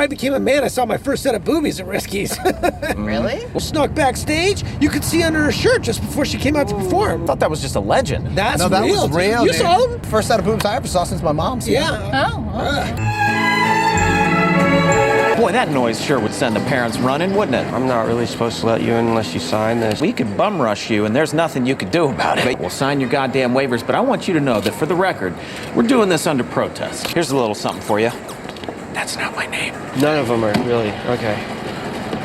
I became a man, I saw my first set of boobies at Risky's. Really? Snuck backstage. You could see under her shirt just before she came out to perform. I thought that was just a legend. That's No, that real. was real. You dude. saw them? First set of boobs I ever saw since my mom's. Yeah. Oh. Boy, that noise sure would send the parents running, wouldn't it? I'm not really supposed to let you in unless you sign this. We could bum rush you, and there's nothing you could do about it. We'll sign your goddamn waivers, but I want you to know that for the record, we're doing this under protest. Here's a little something for you. That's not my name. None of them are really. Okay.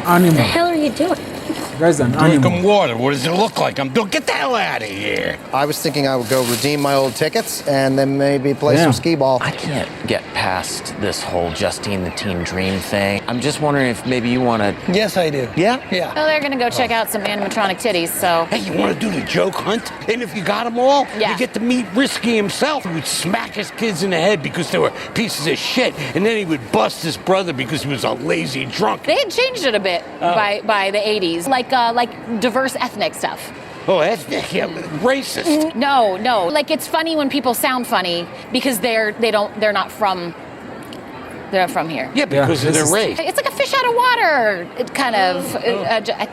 Animal. What the hell are you doing? Guys, an animal. Drinking water. What does it look like? Get the hell out of here. I was thinking I would go redeem my old tickets and then maybe play some skee ball. I can't get past this whole Justine the Teen Dream thing. I'm just wondering if maybe you want to... Yes, I do. Yeah? Yeah. Well, they're gonna go check out some animatronic titties, so. Hey, you want to do the joke hunt? And if you got them all, Yeah. you get to meet Risky himself. He would smack his kids in the head because they were pieces of shit. And then he would bust his brother because he was a lazy drunk. They had changed it a bit by the 80s, like diverse ethnic stuff. Oh, ethnic, yeah, racist. No, like it's funny when people sound funny because they're not from here. Yeah, because of their race. It's like a fish out of water kind of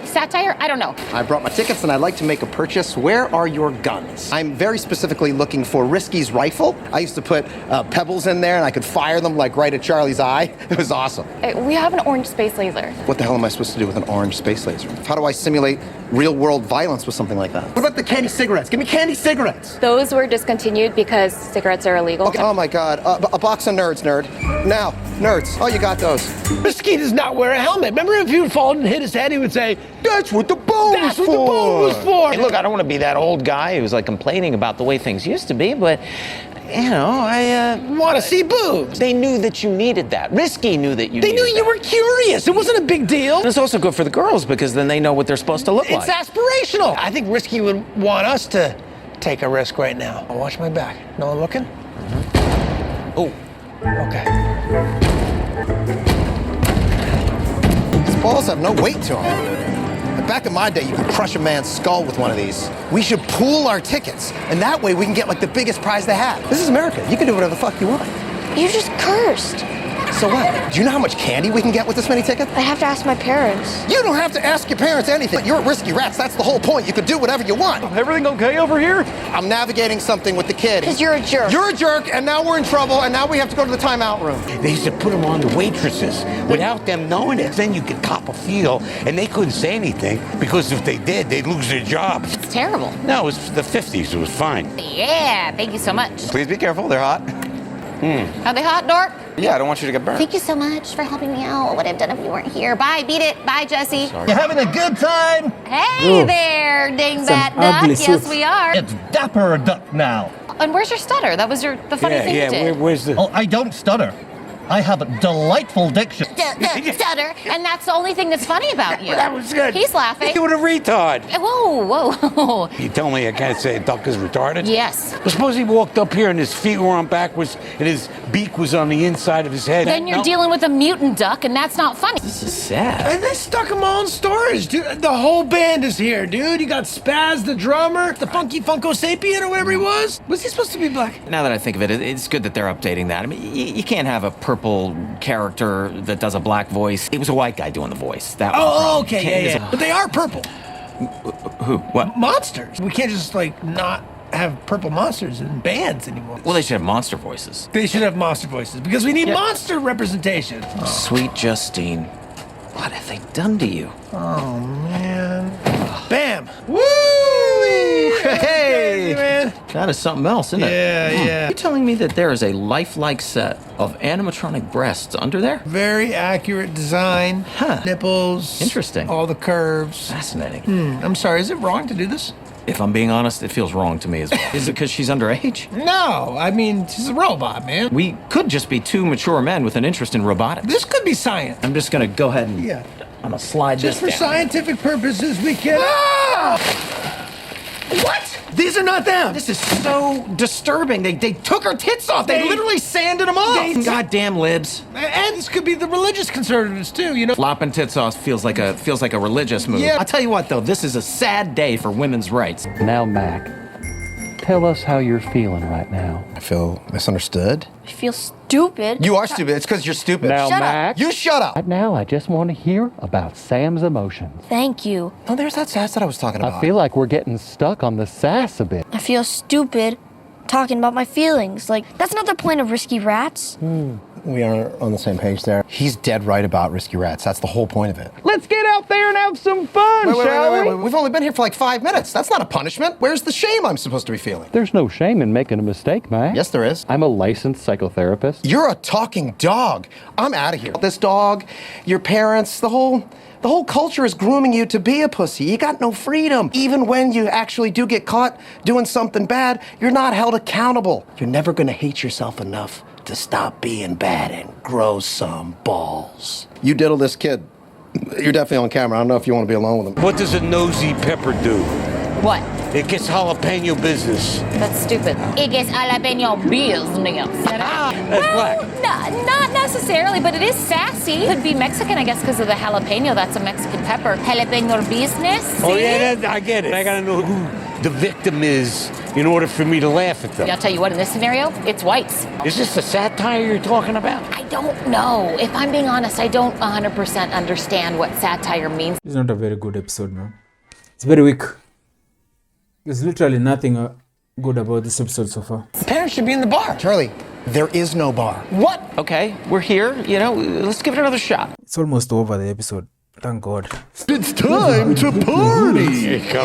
satire. I don't know. I brought my tickets and I'd like to make a purchase. Where are your guns? I'm very specifically looking for Risky's rifle. I used to put pebbles in there and I could fire them like right at Charlie's eye. It was awesome. We have an orange space laser. What the hell am I supposed to do with an orange space laser? How do I simulate real world violence with something like that? What about the candy cigarettes? Give me candy cigarettes. Those were discontinued because cigarettes are illegal. Okay. Oh my God, a box of nerds, nerd. Now, nerds. Oh, you got those. Risky does not wear a helmet. Remember if he would fall and hit his head, he would say, That's what the bone that's was what the for. bone was for. Hey, look, I don't want to be that old guy who's like complaining about the way things used to be, but, you know, I Want to see boobs. They knew that you needed that. Risky knew that you They needed knew you that. were curious. It wasn't a big deal. And it's also good for the girls because then they know what they're supposed to look It's like. aspirational. I think Risky would want us to take a risk right now. I'll watch my back. No one looking? Oh. Okay. These balls have no weight to them. Back in my day, you could crush a man's skull with one of these. We should pool our tickets, and that way we can get like the biggest prize they have. This is America. You can do whatever the fuck you want. You just cursed. So what? Do you know how much candy we can get with this many tickets? I have to ask my parents. You don't have to ask your parents anything. You're at Risky Rats. That's the whole point. You could do whatever you want. Everything okay over here? I'm navigating something with the kid. Because you're a jerk. You're a jerk, and now we're in trouble, and now we have to go to the timeout room. They used to put them on the waitresses without them knowing it. Then you could cop a feel, and they couldn't say anything because if they did, they'd lose their jobs. It's terrible. No, it was the 50s. It was fine. Yeah, thank you so much. Please be careful. They're hot. Are they hot, Dork? Yeah, I don't want you to get burned. Thank you so much for helping me out. What would I have done if you weren't here? Bye, beat it. Bye, Jesse. You having a good time? Hey Ooh. there, dingbat Some duck. ugly Yes, suits. we are. It's Dapper Duck now. And where's your stutter? That was the funny thing you did. Where's the... Oh, I don't stutter. I have a delightful diction. Stutter, and that's the only thing that's funny about you. That was good. He's laughing. You were a retard. Whoa. You tell me I can't say a duck is retarded? Yes. Well, suppose he walked up here and his feet were on backwards and his beak was on the inside of his head. Then you're No. dealing with a mutant duck, and that's not funny. This is sad. And they stuck them all in storage, dude. The whole band is here, dude. You got Spaz, the drummer, the Funky Funko Sapien, or whatever he was. Was he supposed to be black? Now that I think of it, it's good that they're updating that. I mean, you can't have a purple character that does a black voice. It was a white guy doing the voice. That was the Oh, problem. okay, Can't- yeah. But they are purple Who? What? monsters. We can't just like not have purple monsters in bands anymore. Well, they should have monster voices. They should have monster voices because we need monster representation. Sweet Justine. What have they done to you? Oh man. Bam. Woo! Hey! Man. That is something else, isn't it? Yeah. You're telling me that there is a lifelike set of animatronic breasts under there? Very accurate design. Huh. Nipples. Interesting. All the curves. Fascinating. I'm sorry, is it wrong to do this? If I'm being honest, it feels wrong to me as well. Is it because she's underage? No, I mean, she's a robot, man. We could just be two mature men with an interest in robotics. This could be science. I'm just gonna go ahead and Yeah. I'm gonna slide Just for this down. scientific purposes, we can. Ah! What? These are not them. This is so disturbing. They took her tits off. They literally sanded them off. they- Goddamn libs. And this could be the religious conservatives too, you know. Flopping tits off feels like a religious move. Yeah. I'll tell you what though, this is a sad day for women's rights. Now, Mac, tell us how you're feeling right now. I feel misunderstood. I feel stupid. stupid. You are stupid. It's because you're stupid. Now, Shut up. Max. You shut up. Now I just want to hear about Sam's emotions. Thank you. Oh, there's that sass that I was talking about. I feel like we're getting stuck on the sass a bit. I feel stupid talking about my feelings. Like, that's not the point of Risky Rats. We are on the same page there. He's dead right about Risky Rats. That's the whole point of it. Let's get out there and have some fun, Wait. We've only been here for like 5 minutes. That's not a punishment. Where's the shame I'm supposed to be feeling? There's no shame in making a mistake, Max. Yes, there is. I'm a licensed psychotherapist. You're a talking dog. I'm out of here. This dog, your parents, the whole culture is grooming you to be a pussy. You got no freedom. Even when you actually do get caught doing something bad, you're not held accountable. You're never gonna hate yourself enough to stop being bad and grow some balls. You diddle this kid. You're definitely on camera. I don't know if you want to be alone with him. What does a nosy pepper do? What? It gets jalapeno business. That's stupid. It gets jalapeno business. That's black. Not necessarily, but it is sassy. Could be Mexican, I guess, because of the jalapeno. That's a Mexican pepper. Jalapeno business. Oh, see? yeah, I get it. I gotta know who the victim is in order for me to laugh at them. I'll tell you what, in this scenario, it's whites. Is this the satire you're talking about? I don't know. If I'm being honest, I don't 100% understand what satire means. It's not a very good episode, man. It's very weak. There's literally nothing good about this episode so far. The parents should be in the bar. Charlie, there is no bar. What? Okay, we're here, you know, let's give it another shot. It's almost over, the episode. Thank God. It's time to party. Here you go.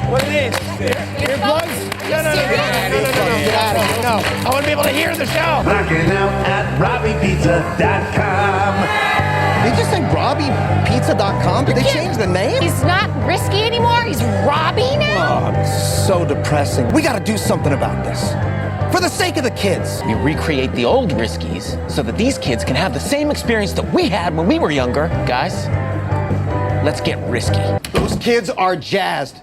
What it is? Earplugs? No. Get out of here. No. I want to be able to hear the show. Rocking out at RobbiePizza.com. Did you just say RobbiePizza.com? Did they change the name? He's not Risky anymore. He's Robbie now. So depressing. We gotta do something about this. For the sake of the kids. We recreate the old Riskies so that these kids can have the same experience that we had when we were younger. Guys, let's get risky. Those kids are jazzed.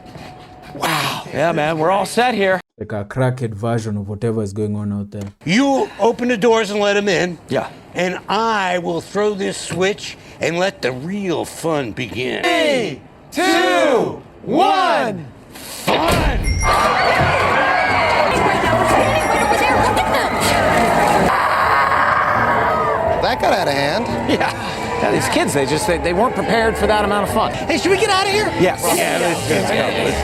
Wow. Yeah, man, we're all set here. Like a crackhead version of whatever is going on out there. You open the doors and let them in. Yeah. And I will throw this switch and let the real fun begin. 3, 2, 1. Fun! That got out of hand. Yeah, these kids, they weren't prepared for that amount of fun. Hey, should we get out of here? Yes. Yeah, let's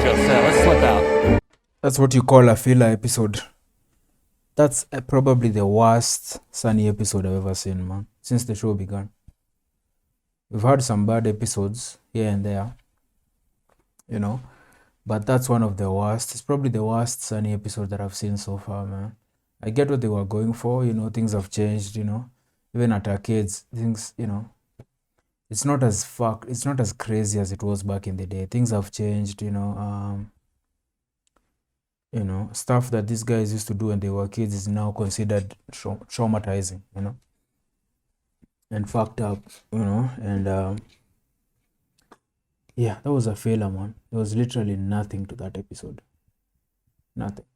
go. Let's slip out. That's what you call a filler episode. That's probably the worst Sunny episode I've ever seen, man, since the show began. We've had some bad episodes here and there, you know, but that's one of the worst. It's probably the worst Sunny episode that I've seen so far, man. I get what they were going for, you know, things have changed, you know, even at our kids, things, you know, it's not as crazy as it was back in the day. Things have changed, you know, stuff that these guys used to do when they were kids is now considered traumatizing, you know, and fucked up, you know, and yeah, that was a failure, man. There was literally nothing to that episode. Nothing.